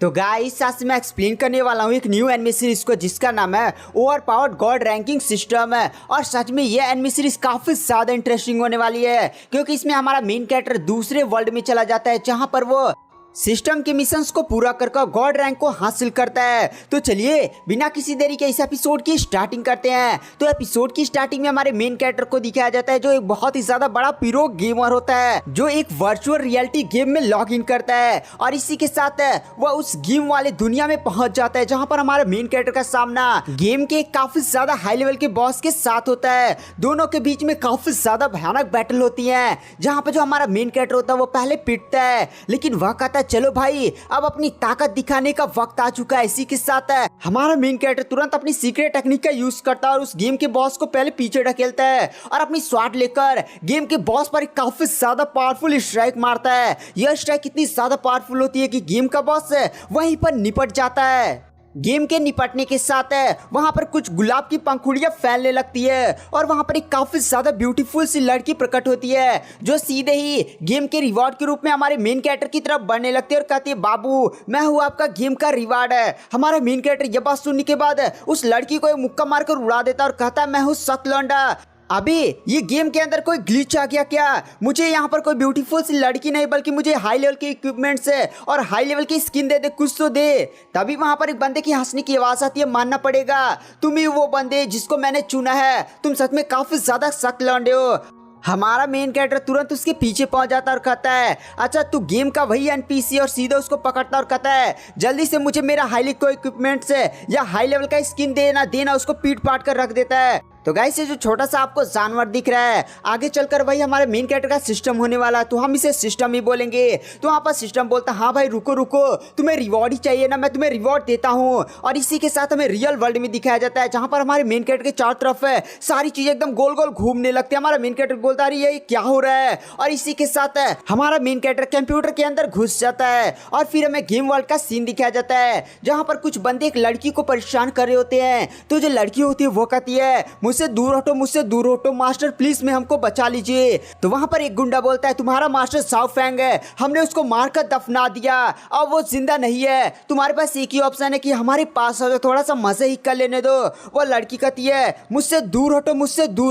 तो गाइस आज मैं एक्सप्लेन करने वाला हूँ एक न्यू एनिमे सीरीज को जिसका नाम है over powered God ranking system है। और सच में ये एनिमे सीरीज काफी ज्यादा इंटरेस्टिंग होने वाली है क्योंकि इसमें हमारा मेन कैरेक्टर दूसरे वर्ल्ड में चला जाता है जहाँ पर वो सिस्टम के मिशंस को पूरा कर गॉड रैंक को हासिल करता है। तो चलिए बिना किसी देरी के इस एपिसोड की स्टार्टिंग करते हैं। तो एपिसोड की स्टार्टिंग में हमारे मेन कैरेक्टर को दिखाया जाता है जो एक बहुत ही ज्यादा बड़ा प्रो गेमर होता है जो एक वर्चुअल रियलिटी गेम में लॉग इन करता है और इसी के साथ वह उस गेम वाले दुनिया में पहुंच जाता है जहां पर हमारा मेन कैरेक्टर का सामना गेम के काफी ज्यादा हाई लेवल के बॉस के साथ होता है। दोनों के बीच में काफी ज्यादा भयानक बैटल होती है जहां पर जो हमारा मेन कैरेक्टर होता है वो पहले पिटता है लेकिन वह कहता है चलो भाई अब अपनी ताकत दिखाने का वक्त आ चुका है। इसी के साथ हमारा मेन कैरेक्टर तुरंत अपनी सीक्रेट टेक्निक का यूज करता है और उस गेम के बॉस को पहले पीछे ढकेलता है और अपनी स्वॉर्ड लेकर गेम के बॉस पर एक काफी ज्यादा पावरफुल स्ट्राइक मारता है। यह स्ट्राइक इतनी ज्यादा पावरफुल होती है कि गेम का बॉस वहीं पर निपट जाता है। गेम के निपटने के साथ वहां पर कुछ गुलाब की पंखुड़ियां फैलने लगती है और वहां पर एक काफी ज्यादा ब्यूटीफुल सी लड़की प्रकट होती है जो सीधे ही गेम के रिवॉर्ड के रूप में हमारे मेन कैरेक्टर की तरफ बढ़ने लगती है और कहती है बाबू मैं हूँ आपका गेम का रिवॉर्ड है। हमारा मेन कैरेक्टर ये बात सुनने के बाद उस लड़की को एक मुक्का मारकर उड़ा देता है और कहता है मैं हूँ सख्त लौंडा। अबे ये गेम के अंदर कोई ग्लिच आ गया क्या? मुझे यहाँ पर कोई ब्यूटीफुल सी लड़की नहीं बल्कि मुझे हाई लेवल के इक्विपमेंट्स है और हाई लेवल की स्किन दे दे, कुछ तो दे। तभी वहां पर एक बंदे की हंसने की आवाज आती है, मानना पड़ेगा तुम ही वो बंदे जिसको मैंने चुना है, तुम सच में काफी ज्यादा सख्त लौंडे हो। हमारा मेन कैरेक्टर तुरंत उसके पीछे पहुंच जाता और कहता है अच्छा तू गेम का वही एनपीसी और सीधे उसको पकड़ता और कहता है जल्दी से मुझे मेरा हाई को इक्विपमेंट्स या हाई लेवल का स्किन देना उसको पीट पाट कर रख देता है। तो गाइस ये जो छोटा सा आपको जानवर दिख रहा है आगे चलकर वही हमारे मेन कैरेक्टर का सिस्टम होने वाला है तो हम इसे सिस्टम ही बोलेंगे। तो वहाँ पर सिस्टम बोलता है हाँ भाई रुको रुको तुम्हें रिवॉर्ड ही चाहिए ना, मैं तुम्हें रिवॉर्ड देता हूँ। और इसी के साथ हमें रियल वर्ल्ड में दिखाया जाता है जहाँ पर हमारे मेन कैरेक्टर के चारों तरफ है सारी चीजें एकदम गोल गोल घूमने लगती है। हमारा मेन कैरेक्टर बोलता है ये क्या हो रहा है और इसी के साथ हमारा मेन कैरेक्टर कंप्यूटर के अंदर घुस जाता है और फिर हमें गेम वर्ल्ड का सीन दिखाया जाता है जहाँ पर कुछ बंदे एक लड़की को परेशान कर रहे होते हैं। तो जो लड़की होती है वो कहती है मुझसे दूर हटो मास्टर प्लीज में हमको बचा लीजिए। तो वहां पर एक गुंडा बोलता है तुम्हारा मास्टर साओ फैंग है, हमने उसको मारकर दफना दिया, अब वो जिंदा नहीं है, तुम्हारे पास एक ही ऑप्शन है कि हमारे पास आओ थोड़ा सा मजे ही कर लेने दो। वो लड़की कहती है मुझसे दूर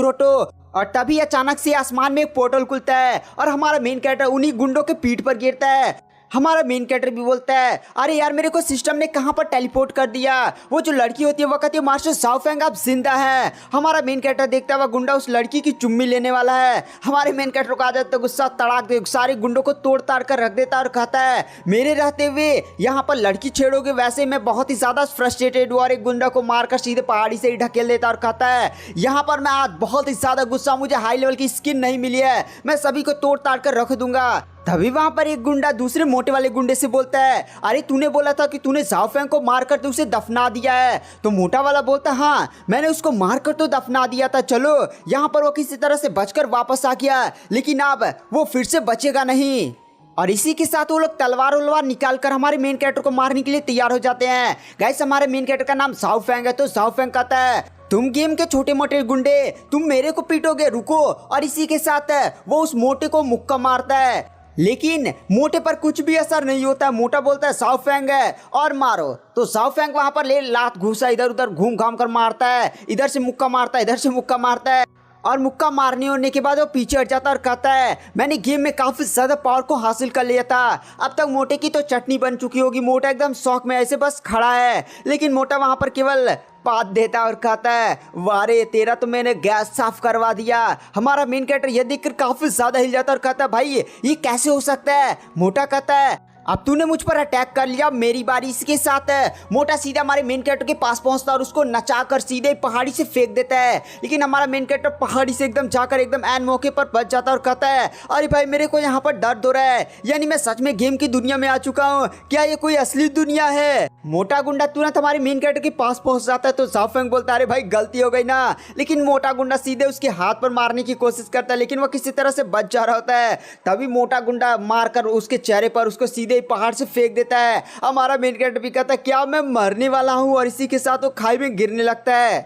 हटो। और तभी अचानक से आसमान में एक पोर्टल खुलता है और हमारा मेन कैरेक्टर उन्हीं गुंडों के पीठ पर गिरता है। हमारा मेन कैरेक्टर भी बोलता है अरे यार मेरे को सिस्टम ने कहां पर टेलीपोर्ट कर दिया। वो जो लड़की होती है वो कहती है मास्टर साओ फैंग आप जिंदा हैं। हमारा मेन कैरेक्टर देखता है वह गुंडा उस लड़की की चुम्मी लेने वाला है। हमारे मेन कैरेक्टर को आ जाता है गुस्सा, तड़ाक दे सारे गुंडों को तोड़ ताड़ कर रख देता है और कहता है मेरे रहते हुए यहाँ पर लड़की छेड़ोगे, वैसे मैं बहुत ही ज्यादा फ्रस्ट्रेटेड हुआ और एक गुंडा को मारकर सीधे पहाड़ी से ही ढकेल देता और कहता है यहाँ पर मैं आज बहुत ही ज्यादा गुस्सा, मुझे हाई लेवल की स्किन नहीं मिली है, मैं सभी को तोड़ ताड़ कर रख दूंगा। तभी वहां पर एक गुंडा दूसरे मोटे वाले गुंडे से बोलता है अरे तूने बोला था कि तूने साओ फैंग को मारकर तो उसे दफना दिया है। तो मोटा वाला बोलता है हाँ मैंने उसको मारकर तो दफना दिया था, चलो यहाँ पर वो किसी तरह से बचकर वापस आ गया लेकिन अब वो फिर से बचेगा नहीं। और इसी के साथ वो लोग तलवार निकाल कर हमारे मेन कैरेक्टर को मारने के लिए तैयार हो जाते हैं। गाइस हमारे मेन कैरेक्टर का नाम साओ फैंग है। तो साओ फैंग कहता है तुम गेम के छोटे मोटे गुंडे तुम मेरे को पीटोगे, रुको। और इसी के साथ वो उस मोटे को मुक्का मारता है लेकिन मोटे पर कुछ भी असर नहीं होता। मोटा बोलता है साओ फैंग है और मारो। तो साओ फैंग वहां पर ले लात घूसा इधर उधर घूम घाम कर मारता है, इधर से मुक्का मारता है इधर से मुक्का मारता है और मुक्का मारने होने के बाद वो पीछे हट जाता और कहता है मैंने गेम में काफी ज्यादा पावर को हासिल कर लिया था, अब तक मोटे की तो चटनी बन चुकी होगी। मोटा एकदम शौक में ऐसे बस खड़ा है लेकिन मोटा वहां पर केवल पात देता और कहता है वारे तेरा तो मैंने गैस साफ करवा दिया। हमारा मेन कैरेक्टर यह देखकर काफी ज्यादा हिल जाता और कहता है भाई ये कैसे हो सकता है। मोटा कहता है अब तूने मुझ पर अटैक कर लिया, मेरी बारी। इसके साथ मोटा सीधा हमारे मेन कैरेक्टर के पास पहुंचता और उसको नचाकर सीधे पहाड़ी से फेंक देता है लेकिन हमारा मेन कैरेक्टर पहाड़ी से एकदम जाकर एकदम ऐन मौके पर बच जाता और कहता है अरे भाई मेरे को यहाँ पर दर्द हो रहा है, यानी मैं सच में गेम की दुनिया में आ चुका हूँ, क्या ये कोई असली दुनिया है। मोटा गुंडा तुरंत हमारे मेन कैरेक्टर के पास पहुंच जाता है। तो साओ फैंग बोलता है अरे भाई गलती हो गई ना, लेकिन मोटा गुंडा सीधे उसके हाथ पर मारने की कोशिश करता है लेकिन वह किसी तरह से बच जा रहा होता है। तभी मोटा गुंडा मारकर उसके चेहरे पर उसको सीधे पहाड़ से फेंक देता है। हमारा मेन कैरेक्टर भी कहता है क्या मैं मरने वाला हूं, और इसी के साथ वो खाई में गिरने लगता है।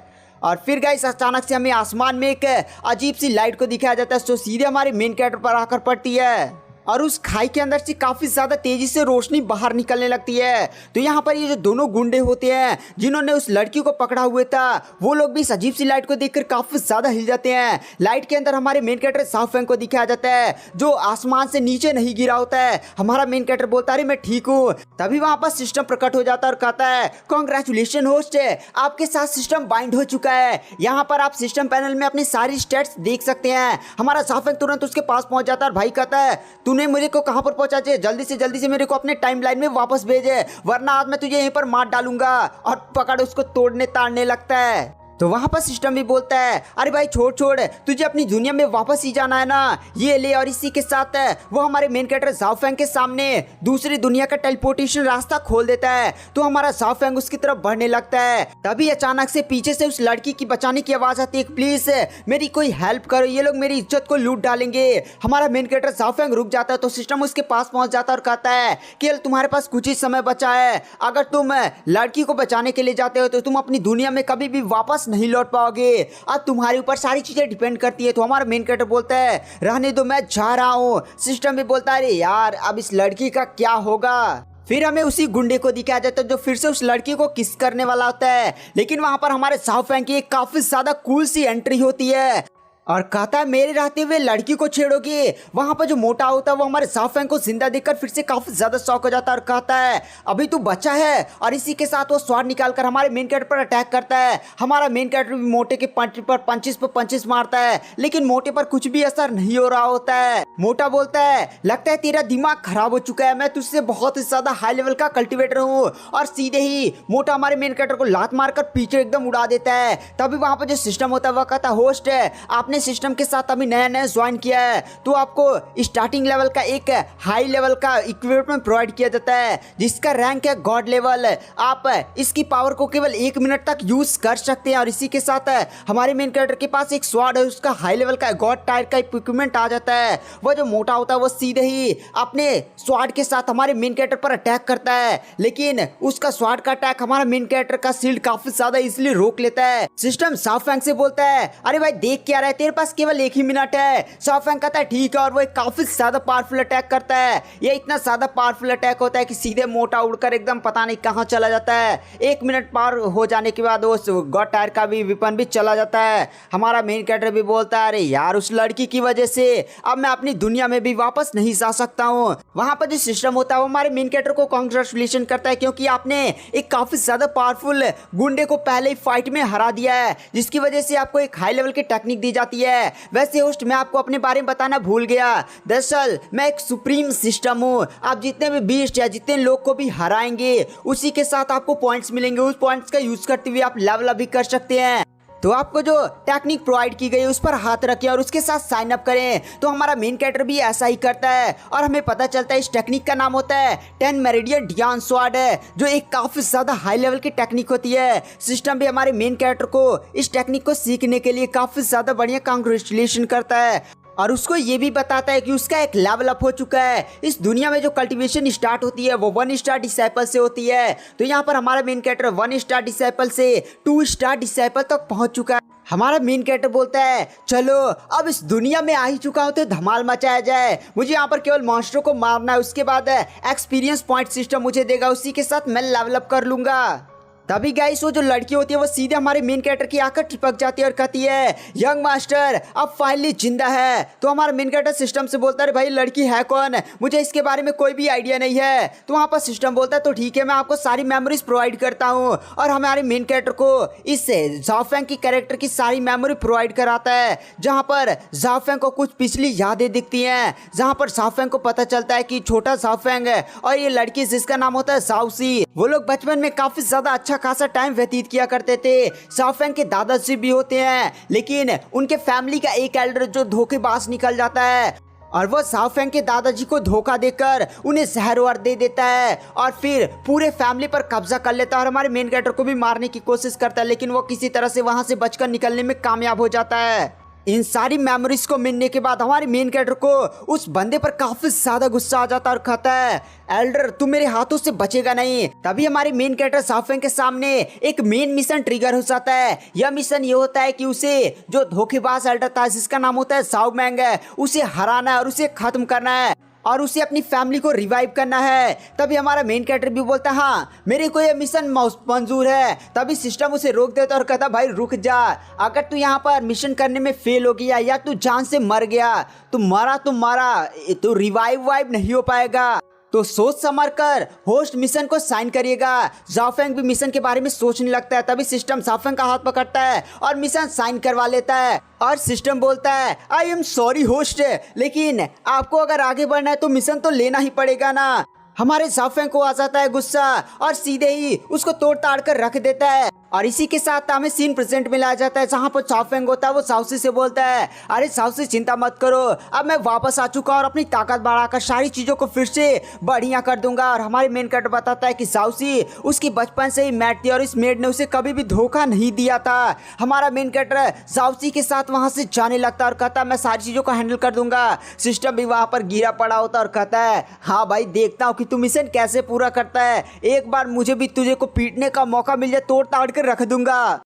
और फिर गाइस अचानक से हमें आसमान में एक अजीब सी लाइट को दिखाया जाता है जो सीधे हमारे मेन कैरेक्टर पर आकर पड़ती है। और उस खाई के अंदर से काफी ज्यादा तेजी से रोशनी बाहर निकलने लगती है। तो यहाँ पर ये जो दोनों गुंडे होते हैं जिन्होंने उस लड़की को पकड़ा हुआ था, वो लोग भी इस अजीब सी लाइट को देखकर काफी ज्यादा हिल जाते हैं। लाइट के अंदर हमारे मेन कैरेक्टर शाओफेंग को दिखाया जाता है जो आसमान से नीचे नहीं गिरा होता है। हमारा मेन कैरेक्टर बोलता है मैं ठीक हूँ। तभी वहां पर सिस्टम प्रकट हो जाता है और कहता है कांग्रेचुलेशन होस्ट, आपके साथ सिस्टम बाइंड हो चुका है। यहाँ पर आप सिस्टम पैनल में अपनी सारी स्टेट्स देख सकते हैं। हमारा शाओफेंग तुरंत उसके पास पहुंच जाता है और भाई कहता है तूने मुझे को कहां पर पहुंचा चाहिए, जल्दी से मेरे को अपने टाइमलाइन में वापस भेजे, वरना आज मैं तुझे यहीं पर मार डालूंगा। और पकड़ उसको तोड़ने ताड़ने लगता है। तो वहां पर सिस्टम भी बोलता है अरे भाई छोड़ तुझे अपनी दुनिया में वापस ही जाना है ना, ये ले। और इसी के साथ वो हमारे मेन कैरेक्टर शाओफेंग के सामने दूसरी दुनिया का टेलीपोर्टेशन रास्ता खोल देता है। तो हमारा शाओफेंग उसकी तरफ बढ़ने लगता है। तभी अचानक से पीछे से उस लड़की की बचाने की आवाज आती है प्लीज मेरी कोई हेल्प करो, ये लोग मेरी इज्जत को लूट डालेंगे। हमारा मेन कैरेक्टर शाओफेंग रुक जाता है तो सिस्टम उसके पास पहुंच जाता है और कहता है कि तुम्हारे पास कुछ ही समय बचा है, अगर तुम लड़की को बचाने के लिए जाते हो तो तुम अपनी दुनिया में कभी भी वापस नहीं लौट पाओगे। अब तुम्हारे ऊपर सारी चीजें डिपेंड करती है। तो हमारा मेन कैरेक्टर बोलता है रहने दो, मैं जा रहा हूं। सिस्टम भी बोलता है अरे यार अब इस लड़की का क्या होगा। फिर हमें उसी गुंडे को दिखाया जाता है जो फिर से उस लड़की को किस करने वाला होता है। लेकिन वहां पर हमारे शाओफेंग की एक काफी ज्यादा कूल सी एंट्री होती है और कहता है मेरे रहते हुए लड़की को छेड़ोगे। वहां पर जो मोटा होता है वो हमारे शाओफेंग को जिंदा देखकर फिर से काफी ज्यादा शॉक हो जाता है और कहता है अभी तू बच्चा है। और इसी के साथ वो स्वाड निकालकर हमारे मेन कैरेक्टर पर अटैक करता है। हमारा मेन कैरेक्टर भी मोटे के पंचेस मारता है, लेकिन मोटे पर कुछ भी असर नहीं हो रहा होता है। मोटा बोलता है लगता है तेरा दिमाग खराब हो चुका है, मैं तुझसे बहुत ही ज्यादा हाई लेवल का कल्टिवेटर हूँ। और सीधे ही मोटा हमारे मेन कैरेक्टर को लात मारकर पीछे एकदम उड़ा देता है। तभी वहां पर जो सिस्टम होता है वह कहता है होस्ट आपने सिस्टम के साथ अभी नया ज्वाइन किया है तो आपको स्टार्टिंग लेवल का एक हाई लेवल का इक्विपमेंट प्रोवाइड किया जाता है जिसका रैंक है गॉड लेवल। आप इसकी पावर को केवल 1 मिनट तक यूज कर सकते हैं। और इसी के साथ हमारे मेन कैरेक्टर के पास एक स्वॉर्ड है, उसका हाई लेवल का गॉड टायर का इक्विपमेंट आ जाता है। वह जो मोटा होता है वो सीधे ही अपने स्वॉर्ड के साथ हमारे मेन कैरेक्टर पर अटैक करता है, लेकिन उसका स्वॉर्ड का अटैक हमारा मेन कैरेक्टर का शील्ड काफी ज्यादा इजीली रोक लेता है। सिस्टम शाओफेंग से बोलता है अरे भाई देख क्या रहा है, तेरे पास केवल 1 ही मिनट है। शाओफेंग कहता है ठीक है और वो एक काफी ज्यादा पावरफुल अटैक करता है। ये इतना ज्यादा पावरफुल अटैक होता है कि सीधे मोटा उड़कर एकदम पता नहीं कहां चला जाता है। 1 मिनट पार हो जाने के बाद वो गॉड टायर का भी वेपन भी चला जाता है। हमारा मेन कैरेक्टर भी बोलता है अरे यार उस लड़की की वजह से अब मैं अपनी दुनिया में भी वापस नहीं जा सकता हूँ। वहां पर जो सिस्टम होता है वो हमारे मेन कैरेक्टर को कांग्रेचुलेशन करता है क्योंकि आपने एक काफी ज्यादा पावरफुल गुंडे को पहले ही फाइट में हरा दिया है, जिसकी वजह से आपको एक हाई लेवल की टेक्निक दी जाती है। वैसे होस्ट मैं आपको अपने बारे में बताना भूल गया, दरअसल मैं एक सुप्रीम सिस्टम हूँ। आप जितने भी बीस्ट या जितने लोग को भी हराएंगे उसी के साथ आपको पॉइंट्स मिलेंगे। उस पॉइंट्स का यूज करते हुए आप लेवल अप भी कर सकते हैं। तो आपको जो टेक्निक प्रोवाइड की गई उस पर हाथ रखें और उसके साथ साइन अप करें। तो हमारा मेन कैरेक्टर भी ऐसा ही करता है और हमें पता चलता है इस टेक्निक का नाम होता है 10 मेरिडियन ड्यान स्वॉर्ड है, जो एक काफी ज्यादा हाई लेवल की टेक्निक होती है। सिस्टम भी हमारे मेन कैरेक्टर को इस टेक्निक को सीखने के लिए काफी ज्यादा बढ़िया कांग्रेचुलेशन करता है और उसको ये भी बताता है कि उसका एक लेवल अप हो चुका है। इस दुनिया में जो कल्टीवेशन स्टार्ट होती है वो 1 स्टार डिसाइपल से होती है। तो यहाँ पर हमारा मेन कैरेक्टर 1 स्टार डिसाइपल से 2 स्टार डिसाइपल तक पहुंच चुका है। हमारा मेन कैरेक्टर बोलता है चलो अब इस दुनिया में आ ही चुका हूं तो धमाल मचाया जाए। मुझे यहाँ पर केवल मॉन्स्टरों को मारना है, उसके बाद एक्सपीरियंस पॉइंट सिस्टम मुझे देगा, उसी के साथ मैं लेवल अप कर लूंगा। तभी गाइस वो जो लड़की होती है वो सीधे हमारे मेन कैरेक्टर की आकर चिपक जाती है और कहती है यंग मास्टर अब फाइनली जिंदा है। तो हमारा मेन कैरेक्टर सिस्टम से बोलता है भाई लड़की है कौन, मुझे इसके बारे में कोई भी आइडिया नहीं है। तो वहाँ पर सिस्टम बोलता है तो ठीक है मैं आपको सारी मेमोरीज प्रोवाइड करता हूँ। और हमारे मेन कैरेक्टर को इस शाओफेंग की कैरेक्टर की सारी मेमोरी प्रोवाइड कराता है, जहाँ पर शाओफेंग को कुछ पिछली यादें दिखती हैं, जहाँ पर शाओफेंग को पता चलता है कि छोटा शाओफेंग है और ये लड़की जिसका नाम होता है शाओसी, वो लोग बचपन में काफी ज्यादा अच्छा खासा टाइम व्यतीत किया करते थे। शाओफेंग के दादाजी भी होते हैं, लेकिन उनके फैमिली का एक एल्डर जो धोखेबाज निकल जाता है और वो शाओफेंग के दादाजी को धोखा देकर उन्हें जहर वर दे देता है और फिर पूरे फैमिली पर कब्जा कर लेता है और हमारे मेन कैरेक्टर को भी मारने की कोशिश करता है, लेकिन वो किसी तरह से वहां से बचकर निकलने में कामयाब हो जाता है। इन सारी मेमोरीज को मिलने के बाद हमारे मेन कैरेक्टर को उस बंदे पर काफी ज्यादा गुस्सा आ जाता है और कहता है एल्डर तू मेरे हाथों से बचेगा नहीं। तभी हमारे मेन कैरेक्टर शाओफेंग के सामने एक मेन मिशन ट्रिगर हो जाता है। यह मिशन ये होता है कि उसे जो धोखेबाज एल्डर था जिसका नाम होता है शाओ मैंग है, उसे हराना है और उसे खत्म करना है। और उसे अपनी फैमिली को रिवाइव करना है। तभी हमारा मेन कैरेक्टर भी बोलता है हाँ मेरे को ये मिशन मंजूर है। तभी सिस्टम उसे रोक देता और कहता भाई रुक जा, अगर तू यहाँ पर मिशन करने में फेल हो गया या तू जान से मर गया तो मरा तो रिवाइव वाइव नहीं हो पाएगा, तो सोच समझ कर होस्ट मिशन को साइन करिएगा। जाओफेंग भी मिशन के बारे में सोचने लगता है। तभी सिस्टम जाओफेंग का हाथ पकड़ता है और मिशन साइन करवा लेता है और सिस्टम बोलता है आई एम सॉरी होस्ट, लेकिन आपको अगर आगे बढ़ना है तो मिशन तो लेना ही पड़ेगा ना। हमारे जाओफेंग को आ जाता है गुस्सा और सीधे ही उसको तोड़ ताड़ कर रख देता है। और इसी के साथ हमें सीन प्रेजेंट में लाया जाता है जहाँ पर जाओफेंग होता है वो साउसी से बोलता है अरे साउसी चिंता मत करो, अब मैं वापस आ चुका और अपनी ताकत बढ़ाकर सारी चीज़ों को फिर से बढ़िया कर दूंगा। और हमारे मेन कैरेक्टर बताता है कि साउसी उसकी बचपन से ही मेड थी और इस मेड ने उसे कभी भी धोखा नहीं दिया था। हमारा मेन कैरेक्टर साउसी के साथ वहाँ से जाने लगता है और कहता है मैं सारी चीज़ों को हैंडल कर दूंगा। सिस्टम भी वहाँ पर गिरा पड़ा होता है और कहता है हाँ भाई देखता हूँ कि तू मिशन कैसे पूरा करता है, एक बार मुझे भी तुझे को पीटने का मौका मिल जाए तोड़ ताड़ कर रख दूंगा।